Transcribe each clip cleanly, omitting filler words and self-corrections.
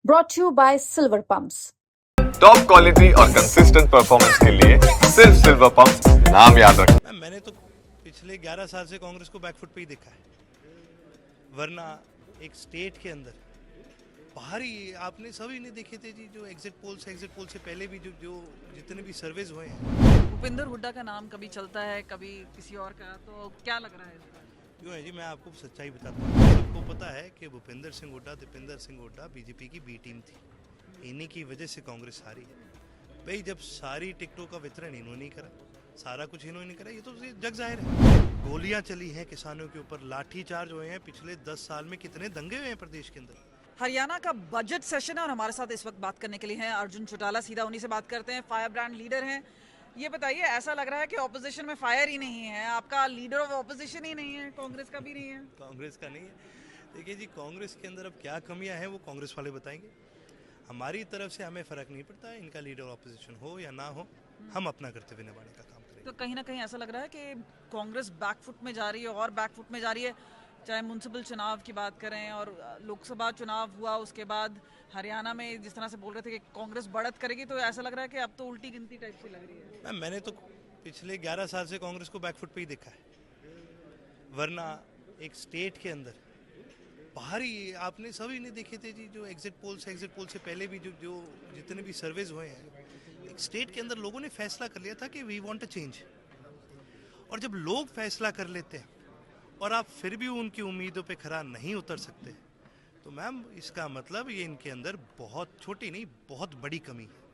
brought to you by Silver Pumps. Top quality और consistent performance के लिए सिर्फ सिल्वर पंप नाम याद रखें। मैंने तो पिछले 11 साल से कांग्रेस को बैकफुट पे ही देखा है, वरना एक स्टेट के अंदर बाहरी आपने सभी ने देखे थे जी, जो एग्जिट पोल से पहले भी जो जितने भी सर्वेज हुए हैं। भूपेंद्र हुड्डा का नाम कभी चलता है कभी किसी और का, तो क्या लग रहा है इस बार? क्यों है जी, मैं आपको सच्चाई बताता हूँ। सबको पता है कि भूपेंद्र सिंह हुड्डा, दीपेंद्र सिंह हुड्डा बीजेपी की बी टीम थी। इन्हीं की वजह से कांग्रेस हारी है। भाई जब सारी टिकटों का वितरण इन्होंने ही करा, सारा कुछ इन्होंने करा, ये तो जग जाहिर है। गोलियां चली हैं किसानों के ऊपर, लाठी चार्ज हुए हैं। पिछले 10 साल में कितने दंगे हुए हैं प्रदेश के अंदर। हरियाणा का बजट सेशन है और हमारे साथ इस वक्त बात करने के लिए हैं अर्जुन चौटाला। सीधा उन्हीं से बात करते हैं, फायर ब्रांड लीडर हैं। ये बताइए, ऐसा लग रहा है कि ऑपोजिशन में फायर ही नहीं है, आपका लीडर ऑफ ऑपोजिशन ही नहीं है, कांग्रेस का भी नहीं है। कांग्रेस का नहीं है। देखिए जी, कांग्रेस के अंदर अब क्या कमियां हैं वो कांग्रेस वाले बताएंगे। हमारी तरफ से हमें फर्क नहीं पड़ता है, इनका लीडर ऑपोजिशन हो या ना हो, हम अपना कर्तव्य निभाने का काम करेंगे। तो कहीं ना कहीं ऐसा लग रहा है कि कांग्रेस बैकफुट में जा रही है और बैकफुट में जा रही है। चाहे म्युनिसिपल चुनाव की बात करें और लोकसभा चुनाव हुआ, उसके बाद हरियाणा में जिस तरह से बोल रहे थे कि कांग्रेस बढ़त करेगी, तो ऐसा लग रहा है कि अब तो उल्टी गिनती टाइप की लग रही है। मैंने तो पिछले 11 साल से कांग्रेस को बैकफुट पे ही देखा है, वरना एक स्टेट के अंदर बाहरी आपने सभी ने देखे थे जी, जो एग्जिट पोल से पहले भी जो जितने भी सर्वेज हुए हैं। एक स्टेट के अंदर लोगों ने फैसला कर लिया था कि वी वांट अ चेंज। और जब लोग फैसला कर लेते हैं और आप फिर भी उनकी उम्मीदों पे खरा नहीं उतर सकते, तो मैम इसका मतलब ये इनके अंदर बहुत छोटी नहीं, बहुत बड़ी कमी है।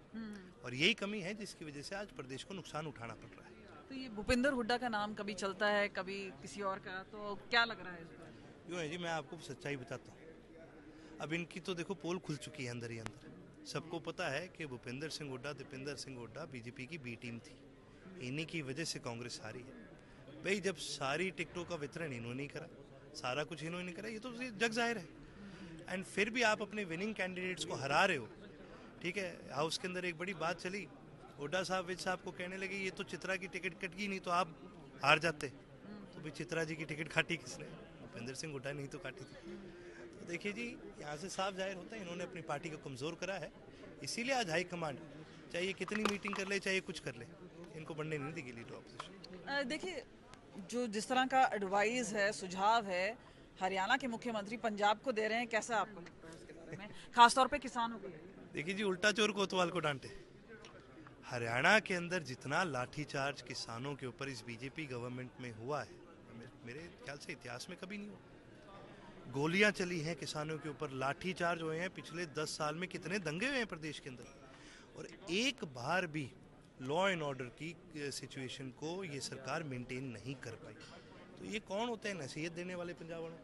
और यही कमी है जिसकी वजह से आज प्रदेश को नुकसान उठाना पड़ रहा है। तो ये भूपेंद्र हुड्डा का नाम कभी चलता है कभी किसी और का, तो क्या लग रहा है इस बार? क्यों है जी, मैं आपको सच्चाई बताता हूँ। अब इनकी तो देखो पोल खुल चुकी है अंदर ही अंदर। सबको पता है कि भूपेंद्र सिंह हुड्डा, दीपेंद्र सिंह हुड्डा बीजेपी की बी टीम थी। इन्हीं की वजह से कांग्रेस हारी है। भाई जब सारी टिकटों का वितरण इन्होंने ही करा, सारा कुछ इन्होंने करा, ये तो जग जाहिर है। एंड फिर भी आप अपने विनिंग कैंडिडेट्स को हरा रहे हो। ठीक है, हाउस के अंदर एक बड़ी बात चली, हुड्डा साहब विज साहब को कहने लगे ये तो चित्रा की टिकट कट गई, नहीं तो आप हार जाते। तो भाई चित्रा जी की टिकट काटी किसने? भूपेंद्र सिंह हुड्डा नहीं तो काटी थी। तो देखिए जी, यहाँ से साफ जाहिर होता है इन्होंने अपनी पार्टी को कमज़ोर करा है। इसीलिए आज हाईकमांड चाहे ये कितनी मीटिंग कर ले, चाहे कुछ कर ले, इनको बढ़ने नहीं देगी लीडर ऑपोजिशन। देखिए, जो जिस तरह का एडवाइस है, सुझाव है, हरियाणा के मुख्यमंत्री पंजाब को दे रहे हैं, कैसा आपको लगता है उसके बारे में, खासतौर पे किसानों को? देखिए जी, उल्टा चोर कोतवाल को डांटे। हरियाणा के अंदर जितना लाठीचार्ज किसानों के ऊपर इस बीजेपी गवर्नमेंट में हुआ है, मेरे ख्याल से इतिहास में कभी नहीं हुआ। गोलियां चली हैं किसानों के ऊपर, लाठीचार्ज हुए हैं। पिछले 10 साल में कितने दंगे हुए हैं प्रदेश के अंदर, और एक बार भी लॉ एंड ऑर्डर की सिचुएशन को ये सरकार मेंटेन नहीं कर पाई। तो ये कौन होते हैं नसीहत देने वाले पंजाब वालों?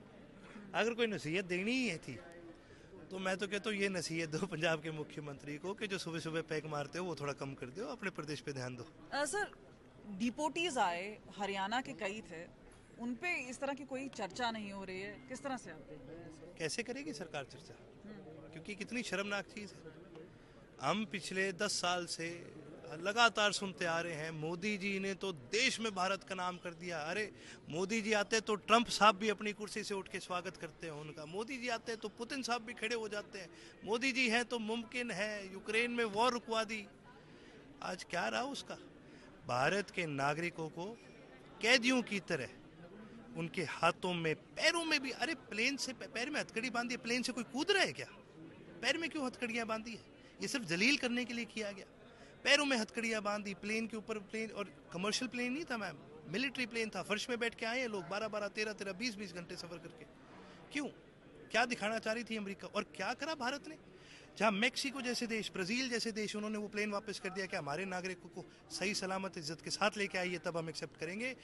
अगर कोई नसीहत देनी ही है थी तो मैं तो कहता हूँ ये नसीहत दो पंजाब के मुख्यमंत्री को कि जो सुबह सुबह पैक मारते हो वो थोड़ा कम कर दो, अपने प्रदेश पे ध्यान दो। सर, डिपोटीज आए, हरियाणा के कई थे, उन पे इस तरह की कोई चर्चा नहीं हो रही है, किस तरह से आप देखते हैं? कैसे करेगी सरकार चर्चा? क्योंकि कितनी शर्मनाक चीज़ है। हम पिछले 10 साल से लगातार सुनते आ रहे हैं, मोदी जी ने तो देश में भारत का नाम कर दिया। अरे मोदी जी आते तो ट्रंप साहब भी अपनी कुर्सी से उठ के स्वागत करते हैं उनका। मोदी जी आते हैं तो पुतिन साहब भी खड़े हो जाते हैं। मोदी जी हैं तो मुमकिन है यूक्रेन में वॉर रुकवा दी। आज क्या रहा उसका? भारत के नागरिकों को कैदियों की तरह उनके हाथों में, पैरों में भी। अरे प्लेन से पैर में हथकड़ी बांधी है, प्लेन से कोई कूद रहा है क्या? पैर में क्यों हथकड़ियां बांधी है? ये सिर्फ जलील करने के लिए किया गया। पैरों में हथकड़ियां बांधी, प्लेन के ऊपर, प्लेन और कमर्शियल प्लेन नहीं था मैम, मिलिट्री प्लेन था। फर्श में बैठ के आए हैं लोग 12-12, 13-13, 20-20 घंटे सफर करके। क्यों? क्या दिखाना चाह रही थी अमेरिका? और क्या करा भारत ने? जहाँ मैक्सिको जैसे देश, ब्राजील जैसे देश, उन्होंने वो प्लेन वापस कर दिया कि हमारे नागरिकों को सही सलामत इज्जत के साथ लेके आइए तब हम एक्सेप्ट करेंगे।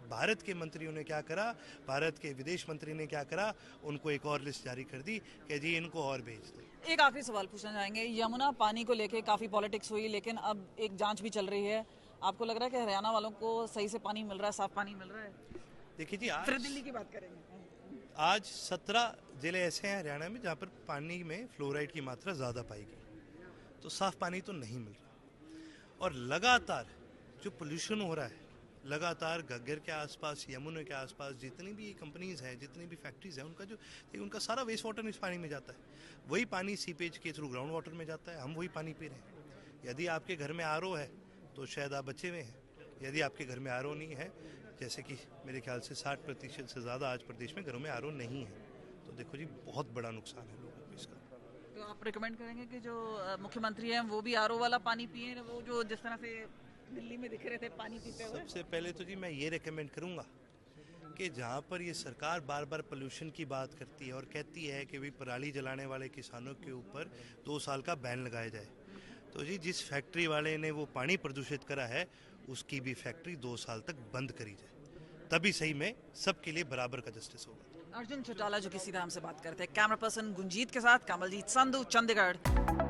भारत के मंत्रियों ने क्या करा, भारत के विदेश मंत्री ने क्या करा, उनको एक और लिस्ट जारी कर दी कि जी इनको और भेज दो। एक आखिरी सवाल पूछना चाहेंगे, यमुना पानी को लेके काफ़ी पॉलिटिक्स हुई, लेकिन अब एक जांच भी चल रही है। आपको लग रहा है कि हरियाणा वालों को सही से पानी मिल रहा है, साफ पानी मिल रहा है? देखिए जी, फिर दिल्ली की बात करेंगे। आज 17 जिले ऐसे हैं हरियाणा में जहाँ पर पानी में फ्लोराइड की मात्रा ज़्यादा पाई गई, तो साफ़ पानी तो नहीं मिल रहा। और लगातार जो पोल्यूशन हो रहा है लगातार घग्गर के आसपास, यमुना के आसपास जितनी भी कंपनीज हैं, जितनी भी फैक्ट्रीज हैं, उनका सारा वेस्ट वाटर इस पानी में जाता है। वही पानी सीपेज के थ्रू ग्राउंड वाटर में जाता है, हम वही पानी पी रहे हैं। यदि आपके घर में आरओ है तो शायद आप बचे हुए हैं, यदि आपके घर में आरओ नहीं है, जैसे कि मेरे ख्याल से 60% से ज़्यादा आज प्रदेश में घरों में आरओ नहीं है, तो देखो जी बहुत बड़ा नुकसान है लोगों को इसका। तो आप रिकमेंड करेंगे कि जो मुख्यमंत्री हैं वो भी आरओ वाला पानी पिए, वो जो जिस तरह से दिल्ली में दिख रहे थे पानी पीते हुए? सबसे पहले तो जी मैं ये रिकमेंड करूँगा कि जहाँ पर ये सरकार बार बार पोल्यूशन की बात करती है और कहती है कि भाई पराली जलाने वाले किसानों के ऊपर 2 साल का बैन लगाया जाए, तो जी जिस फैक्ट्री वाले ने वो पानी प्रदूषित करा है उसकी भी फैक्ट्री 2 साल तक बंद करी जाए, तभी सही में सबके लिए बराबर का जस्टिस होगा। अर्जुन चौटाला जो कि सीधा हमसे बात करते हैं। कैमरा पर्सन गुंजीत के साथ कमलजीत संधू, चंडीगढ़।